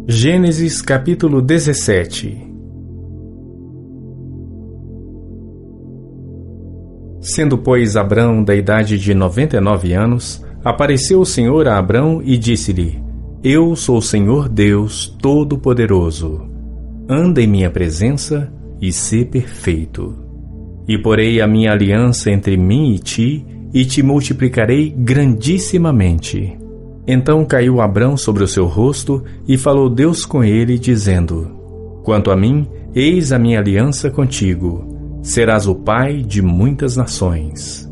Gênesis capítulo 17. Sendo, pois, Abrão da idade de 99 anos, apareceu o Senhor a Abrão e disse-lhe: Eu sou o Senhor Deus Todo-Poderoso. Anda em minha presença e sê perfeito. E porei a minha aliança entre mim e te multiplicarei grandissimamente. Então caiu Abrão sobre o seu rosto, e falou Deus com ele, dizendo: Quanto a mim, eis a minha aliança contigo. Serás o pai de muitas nações.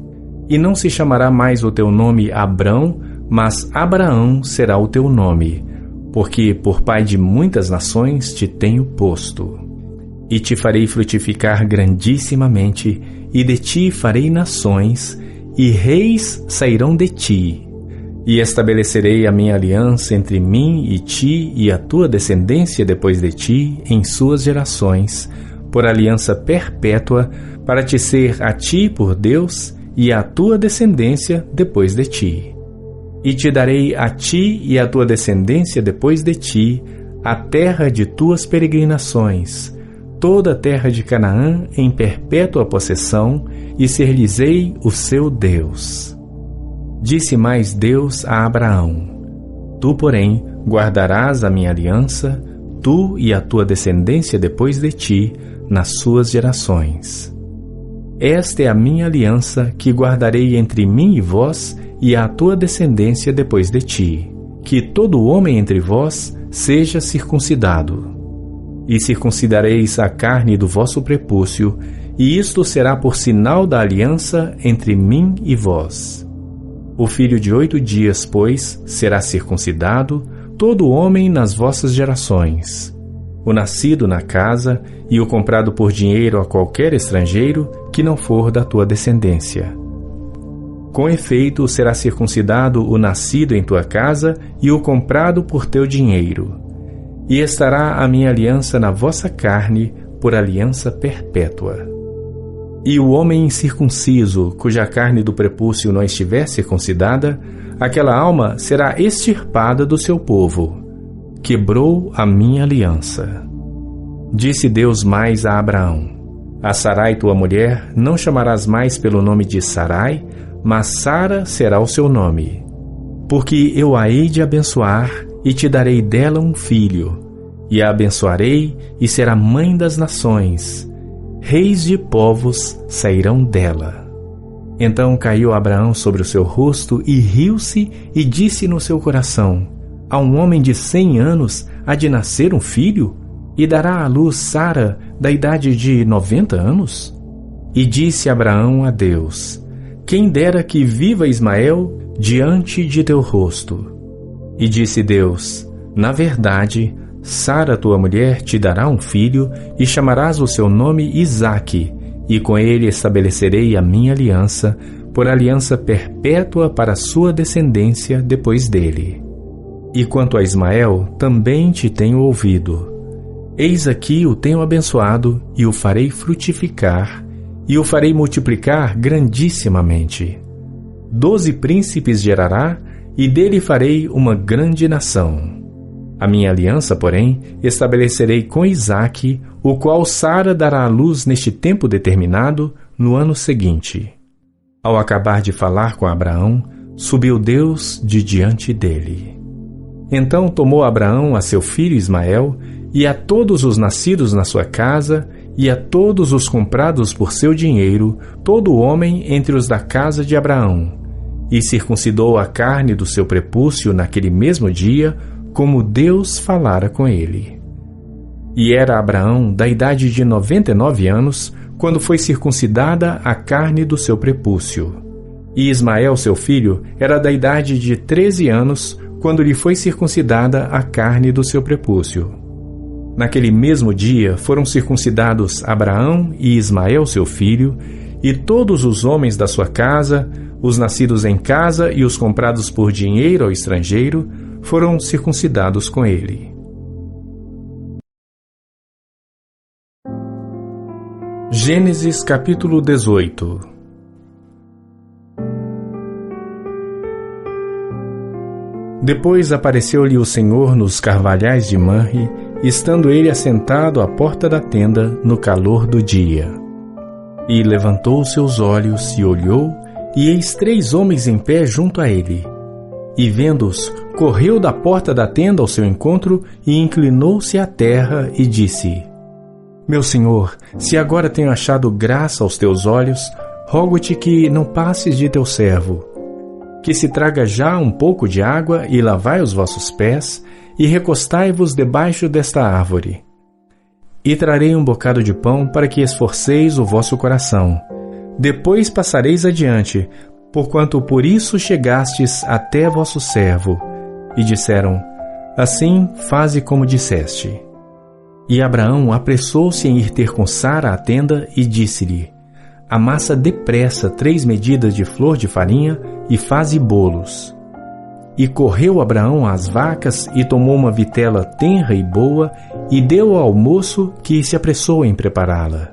E não se chamará mais o teu nome Abrão, mas Abraão será o teu nome, porque por pai de muitas nações te tenho posto. E te farei frutificar grandissimamente, e de ti farei nações, e reis sairão de ti. E estabelecerei a minha aliança entre mim e ti e a tua descendência depois de ti em suas gerações, por aliança perpétua, para te ser a ti por Deus e a tua descendência depois de ti. E te darei a ti e a tua descendência depois de ti a terra de tuas peregrinações, toda a terra de Canaã em perpétua possessão, e ser-lhes-ei o seu Deus. Disse mais Deus a Abraão: Tu, porém, guardarás a minha aliança, tu e a tua descendência depois de ti, nas suas gerações. Esta é a minha aliança que guardarei entre mim e vós e a tua descendência depois de ti, que todo homem entre vós seja circuncidado. E circuncidareis a carne do vosso prepúcio, e isto será por sinal da aliança entre mim e vós. O filho de 8 dias, pois, será circuncidado, todo homem nas vossas gerações. O nascido na casa e o comprado por dinheiro a qualquer estrangeiro que não for da tua descendência. Com efeito, será circuncidado o nascido em tua casa e o comprado por teu dinheiro. E estará a minha aliança na vossa carne por aliança perpétua. E o homem incircunciso, cuja carne do prepúcio não estiver circuncidada, aquela alma será extirpada do seu povo. Quebrou a minha aliança. Disse Deus mais a Abraão: A Sarai tua mulher não chamarás mais pelo nome de Sarai, mas Sara será o seu nome. Porque eu a hei de abençoar, e te darei dela um filho, e a abençoarei, e será mãe das nações. Reis de povos sairão dela. Então caiu Abraão sobre o seu rosto e riu-se, e disse no seu coração: A um homem de 100 anos há de nascer um filho? E dará à luz Sara, da idade de 90 anos? E disse Abraão a Deus: Quem dera que viva Ismael diante de teu rosto. E disse Deus: Na verdade, Sara tua mulher te dará um filho, e chamarás o seu nome Isaque, e com ele estabelecerei a minha aliança, por aliança perpétua para a sua descendência depois dele. E quanto a Ismael, também te tenho ouvido. Eis aqui o tenho abençoado, e o farei frutificar, e o farei multiplicar grandissimamente. 12 príncipes gerará, e dele farei uma grande nação. A minha aliança, porém, estabelecerei com Isaque, o qual Sara dará à luz neste tempo determinado, no ano seguinte. Ao acabar de falar com Abraão, subiu Deus de diante dele. Então tomou Abraão a seu filho Ismael, e a todos os nascidos na sua casa, e a todos os comprados por seu dinheiro, todo homem entre os da casa de Abraão, e circuncidou a carne do seu prepúcio naquele mesmo dia, como Deus falara com ele. E era Abraão da idade de 99 anos, quando foi circuncidada a carne do seu prepúcio. E Ismael, seu filho, era da idade de 13 anos, quando lhe foi circuncidada a carne do seu prepúcio. Naquele mesmo dia foram circuncidados Abraão e Ismael, seu filho, e todos os homens da sua casa, os nascidos em casa e os comprados por dinheiro ao estrangeiro, foram circuncidados com ele. Gênesis capítulo 18. Depois apareceu-lhe o Senhor nos carvalhais de Manre, estando ele assentado à porta da tenda no calor do dia. E levantou seus olhos e olhou, e eis 3 homens em pé junto a ele. E vendo-os, correu da porta da tenda ao seu encontro e inclinou-se à terra e disse: Meu senhor, se agora tenho achado graça aos teus olhos, rogo-te que não passes de teu servo, que se traga já um pouco de água e lavai os vossos pés, e recostai-vos debaixo desta árvore. E trarei um bocado de pão para que esforceis o vosso coração. Depois passareis adiante, porquanto por isso chegastes até vosso servo. E disseram: Assim faze como disseste. E Abraão apressou-se em ir ter com Sara à tenda e disse-lhe: Amassa depressa 3 medidas de flor de farinha e faze bolos. E correu Abraão às vacas e tomou uma vitela tenra e boa e deu ao moço, que se apressou em prepará-la.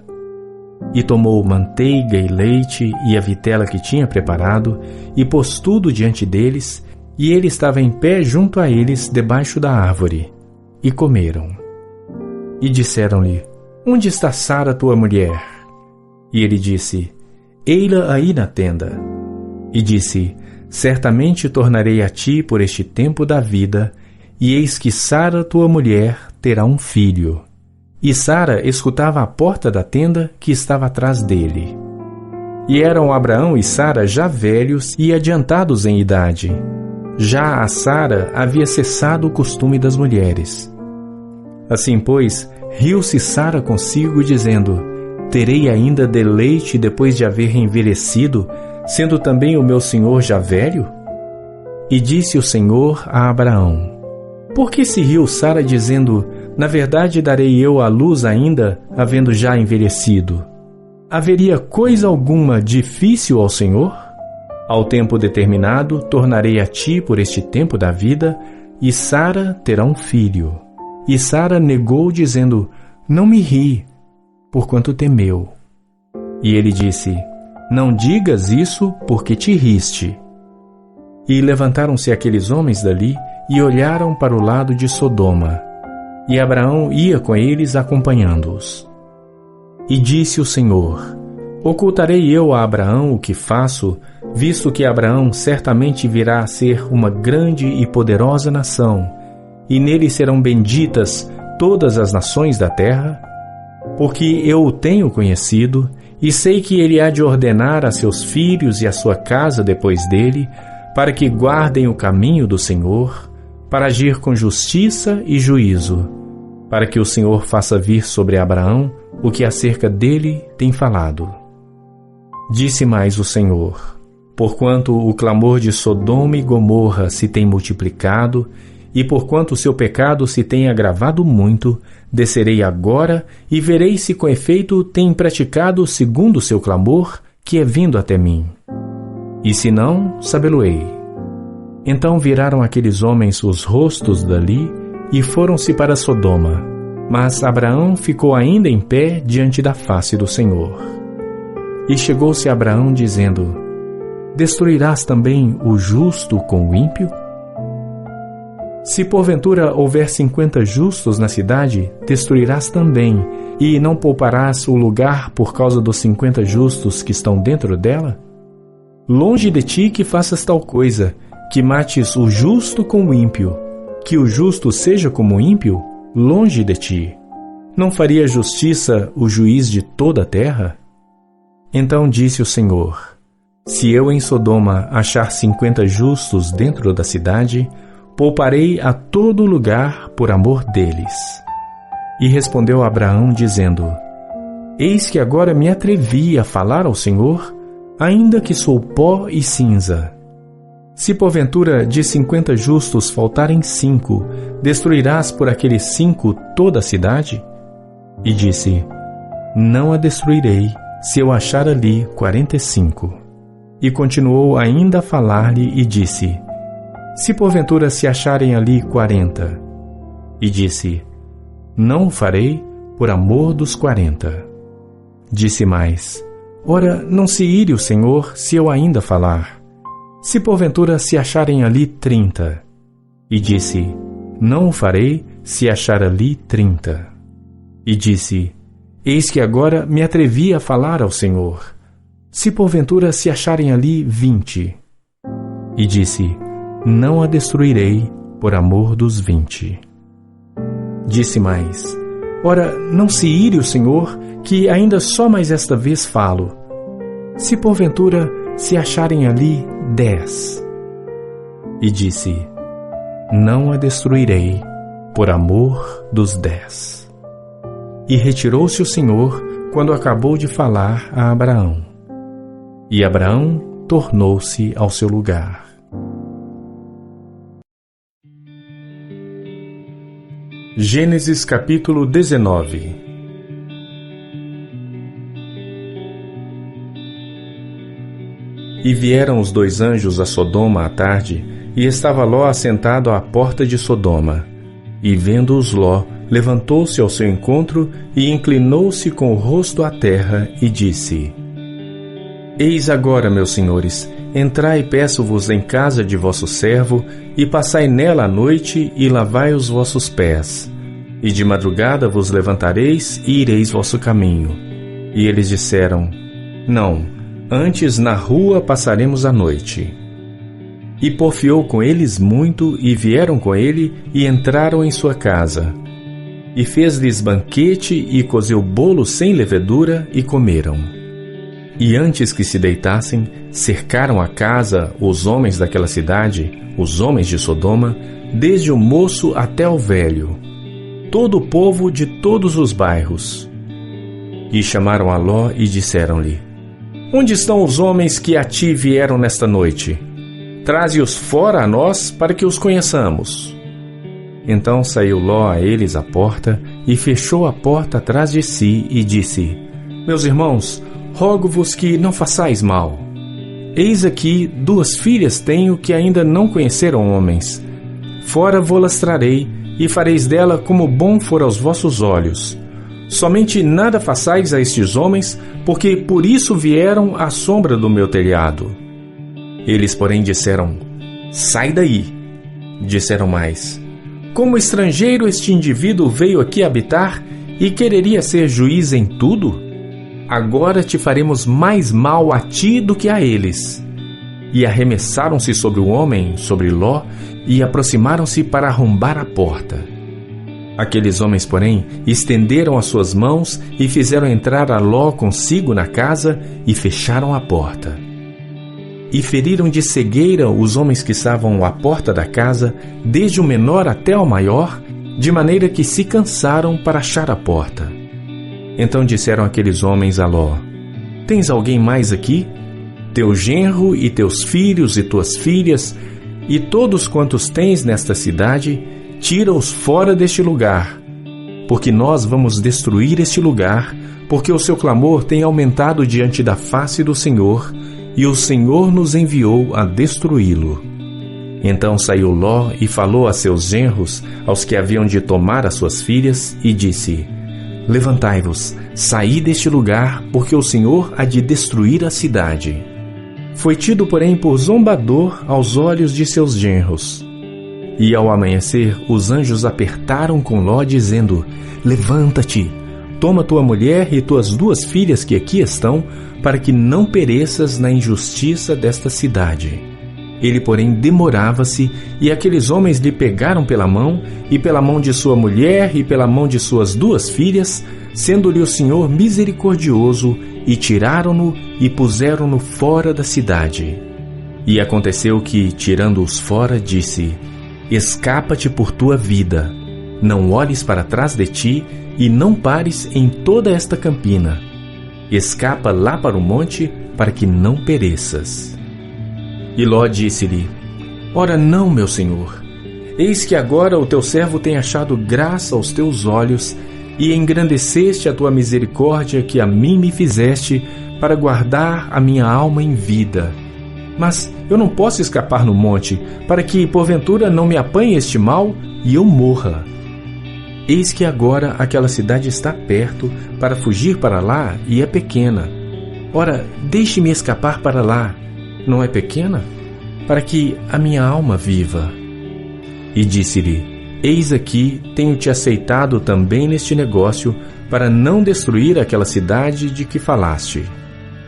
E tomou manteiga e leite e a vitela que tinha preparado e pôs tudo diante deles, e ele estava em pé junto a eles debaixo da árvore. E comeram. E disseram-lhe: Onde está Sara tua mulher? E ele disse: Ei-la aí na tenda. E disse: Certamente tornarei a ti por este tempo da vida, e eis que Sara tua mulher terá um filho. E Sara escutava à porta da tenda que estava atrás dele. E eram Abraão e Sara já velhos e adiantados em idade. Já a Sara havia cessado o costume das mulheres. Assim, pois, riu-se Sara consigo, dizendo: Terei ainda deleite depois de haver envelhecido, sendo também o meu senhor já velho? E disse o Senhor a Abraão: Por que se riu Sara, dizendo: Na verdade darei eu à luz ainda, havendo já envelhecido? Haveria coisa alguma difícil ao Senhor? Ao tempo determinado tornarei a ti por este tempo da vida, e Sara terá um filho. E Sara negou, dizendo: Não me ri, porquanto temeu. E ele disse: Não digas isso, porque te riste. E levantaram-se aqueles homens dali e olharam para o lado de Sodoma. E Abraão ia com eles acompanhando-os. E disse o Senhor: Ocultarei eu a Abraão o que faço, visto que Abraão certamente virá a ser uma grande e poderosa nação, e nele serão benditas todas as nações da terra? Porque eu o tenho conhecido, e sei que ele há de ordenar a seus filhos e a sua casa depois dele, para que guardem o caminho do Senhor, para agir com justiça e juízo, para que o Senhor faça vir sobre Abraão o que acerca dele tem falado. Disse mais o Senhor: Porquanto o clamor de Sodoma e Gomorra se tem multiplicado, e porquanto o seu pecado se tem agravado muito, descerei agora e verei se com efeito tem praticado segundo o seu clamor, que é vindo até mim. E se não, sabê-lo-ei. Então viraram aqueles homens os rostos dali e foram-se para Sodoma. Mas Abraão ficou ainda em pé diante da face do Senhor. E chegou-se Abraão, dizendo: Destruirás também o justo com o ímpio? Se porventura houver 50 justos na cidade, destruirás também, e não pouparás o lugar por causa dos 50 justos que estão dentro dela? Longe de ti que faças tal coisa, que mates o justo com o ímpio, que o justo seja como o ímpio, longe de ti. Não faria justiça o juiz de toda a terra? Então disse o Senhor: Se eu em Sodoma achar 50 justos dentro da cidade, pouparei a todo lugar por amor deles. E respondeu Abraão, dizendo: Eis que agora me atrevi a falar ao Senhor, ainda que sou pó e cinza. Se porventura de 50 justos faltarem 5, destruirás por aqueles 5 toda a cidade? E disse: Não a destruirei, se eu achar ali 45. E continuou ainda a falar-lhe e disse: Se porventura se acharem ali 40. E disse: Não o farei por amor dos 40. Disse mais: Ora, não se ire o Senhor se eu ainda falar. Se porventura se acharem ali 30. E disse: Não o farei, se achar ali 30. E disse: Eis que agora me atrevi a falar ao Senhor. Se porventura se acharem ali 20. E disse: Não a destruirei por amor dos 20. Disse mais: Ora, não se ire o Senhor, que ainda só mais esta vez falo. Se porventura se acharem ali 10. E disse: Não a destruirei por amor dos 10. E retirou-se o Senhor quando acabou de falar a Abraão. E Abraão tornou-se ao seu lugar. Gênesis capítulo 19. E vieram os 2 anjos a Sodoma à tarde, e estava Ló assentado à porta de Sodoma. E vendo-os Ló, levantou-se ao seu encontro e inclinou-se com o rosto à terra e disse: Eis agora, meus senhores, entrai, peço-vos, em casa de vosso servo, e passai nela a noite, e lavai os vossos pés. E de madrugada vos levantareis, e ireis vosso caminho. E eles disseram: Não, antes na rua passaremos a noite. E porfiou com eles muito, e vieram com ele, e entraram em sua casa. E fez-lhes banquete, e cozeu bolo sem levedura, e comeram. E antes que se deitassem, cercaram a casa os homens daquela cidade, os homens de Sodoma, desde o moço até o velho, todo o povo de todos os bairros. E chamaram a Ló e disseram-lhe: Onde estão os homens que a ti vieram nesta noite? Traze-os fora a nós, para que os conheçamos. Então saiu Ló a eles à porta, e fechou a porta atrás de si, e disse: Meus irmãos, rogo-vos que não façais mal. Eis aqui 2 filhas tenho que ainda não conheceram homens. Fora vô-las trarei, e fareis dela como bom for aos vossos olhos. Somente nada façais a estes homens, porque por isso vieram à sombra do meu telhado. Eles, porém, disseram: Sai daí. Disseram mais: Como estrangeiro este indivíduo veio aqui habitar e quereria ser juiz em tudo? Agora te faremos mais mal a ti do que a eles. E arremessaram-se sobre o homem, sobre Ló, e aproximaram-se para arrombar a porta. Aqueles homens, porém, estenderam as suas mãos e fizeram entrar a Ló consigo na casa e fecharam a porta. E feriram de cegueira os homens que estavam à porta da casa, desde o menor até o maior, de maneira que se cansaram para achar a porta. Então disseram aqueles homens a Ló: Tens alguém mais aqui? Teu genro e teus filhos e tuas filhas, e todos quantos tens nesta cidade, tira-os fora deste lugar, porque nós vamos destruir este lugar, porque o seu clamor tem aumentado diante da face do Senhor, e o Senhor nos enviou a destruí-lo. Então saiu Ló e falou a seus genros, aos que haviam de tomar as suas filhas, e disse: Levantai-vos, saí deste lugar, porque o Senhor há de destruir a cidade. Foi tido, porém, por zombador aos olhos de seus genros. E ao amanhecer, os anjos apertaram com Ló, dizendo: Levanta-te, toma tua mulher e tuas 2 filhas que aqui estão, para que não pereças na injustiça desta cidade. Ele, porém, demorava-se, e aqueles homens lhe pegaram pela mão, e pela mão de sua mulher, e pela mão de suas 2 filhas, sendo-lhe o Senhor misericordioso, e tiraram-no e puseram-no fora da cidade. E aconteceu que, tirando-os fora, disse: Escapa-te por tua vida, não olhes para trás de ti, e não pares em toda esta campina. Escapa lá para o monte, para que não pereças. E Ló disse-lhe: Ora não, meu senhor, eis que agora o teu servo tem achado graça aos teus olhos, e engrandeceste a tua misericórdia que a mim me fizeste, para guardar a minha alma em vida. Mas eu não posso escapar no monte, para que porventura não me apanhe este mal e eu morra. Eis que agora aquela cidade está perto, para fugir para lá, e é pequena. Ora, deixe-me escapar para lá. Não é pequena? Para que a minha alma viva. E disse-lhe: Eis aqui, tenho-te aceitado também neste negócio, para não destruir aquela cidade de que falaste.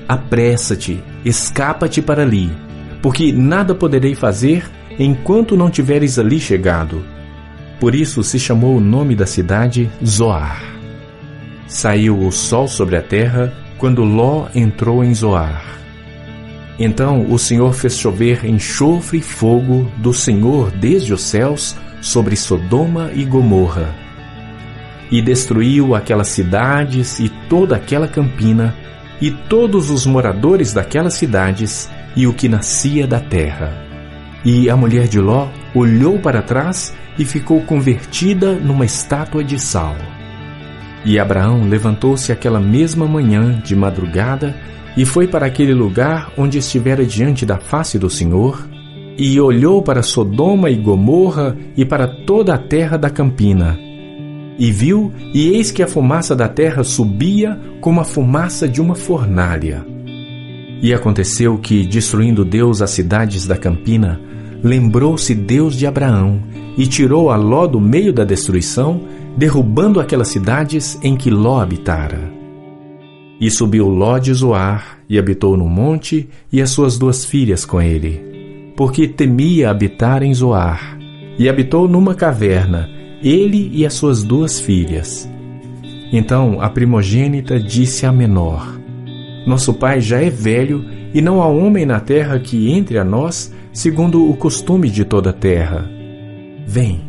Apressa-te, escapa-te para ali, porque nada poderei fazer enquanto não tiveres ali chegado. Por isso se chamou o nome da cidade Zoar. Saiu o sol sobre a terra quando Ló entrou em Zoar. Então o Senhor fez chover enxofre e fogo do Senhor desde os céus sobre Sodoma e Gomorra, e destruiu aquelas cidades e toda aquela campina, e todos os moradores daquelas cidades, e o que nascia da terra. E a mulher de Ló olhou para trás e ficou convertida numa estátua de sal. E Abraão levantou-se aquela mesma manhã de madrugada, e foi para aquele lugar onde estivera diante da face do Senhor, e olhou para Sodoma e Gomorra e para toda a terra da campina. E viu, e eis que a fumaça da terra subia como a fumaça de uma fornalha. E aconteceu que, destruindo Deus as cidades da campina, lembrou-se Deus de Abraão, e tirou a Ló do meio da destruição, derrubando aquelas cidades em que Ló habitara. E subiu Ló de Zoar, e habitou no monte, e as suas 2 filhas com ele, porque temia habitar em Zoar, e habitou numa caverna, ele e as suas 2 filhas. Então a primogênita disse à menor: Nosso pai já é velho, e não há homem na terra que entre a nós, segundo o costume de toda a terra. Vem,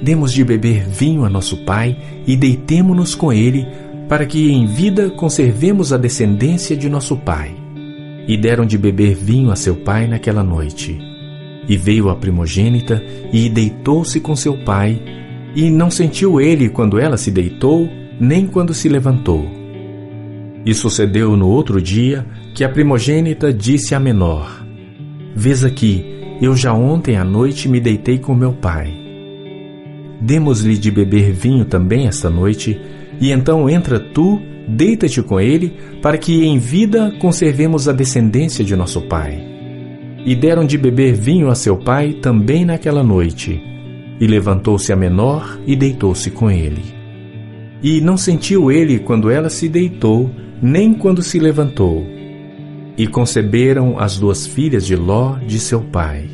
demos de beber vinho a nosso pai, e deitemo-nos com ele, para que em vida conservemos a descendência de nosso pai. E deram de beber vinho a seu pai naquela noite. E veio a primogênita, e deitou-se com seu pai, e não sentiu ele quando ela se deitou, nem quando se levantou. E sucedeu no outro dia, que a primogênita disse à menor: Vês aqui, eu já ontem à noite me deitei com meu pai. Demos-lhe de beber vinho também esta noite, e então entra tu, deita-te com ele, para que em vida conservemos a descendência de nosso pai. E deram de beber vinho a seu pai também naquela noite. E levantou-se a menor e deitou-se com ele. E não sentiu ele quando ela se deitou, nem quando se levantou. E conceberam as 2 filhas de Ló de seu pai.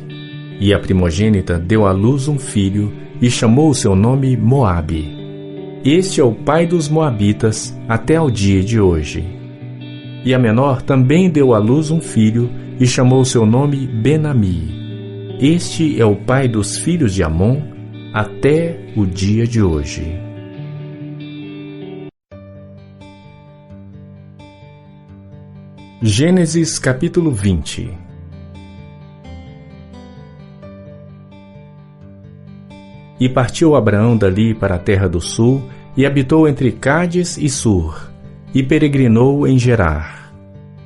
E a primogênita deu à luz um filho, e chamou o seu nome Moabe. Este é o pai dos Moabitas até ao dia de hoje. E a menor também deu à luz um filho, e chamou o seu nome Ben-Ami. Este é o pai dos filhos de Amon até o dia de hoje. Gênesis capítulo 20. E partiu Abraão dali para a terra do sul, e habitou entre Cádiz e Sur, e peregrinou em Gerar.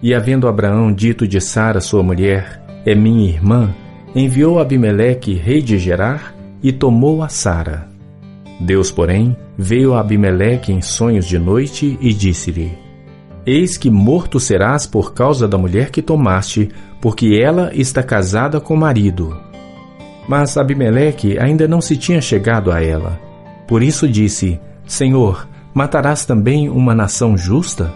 E havendo Abraão dito de Sara sua mulher: É minha irmã, enviou Abimeleque, rei de Gerar, e tomou a Sara. Deus, porém, veio a Abimeleque em sonhos de noite e disse-lhe: Eis que morto serás por causa da mulher que tomaste, porque ela está casada com o marido. Mas Abimeleque ainda não se tinha chegado a ela. Por isso disse: Senhor, matarás também uma nação justa?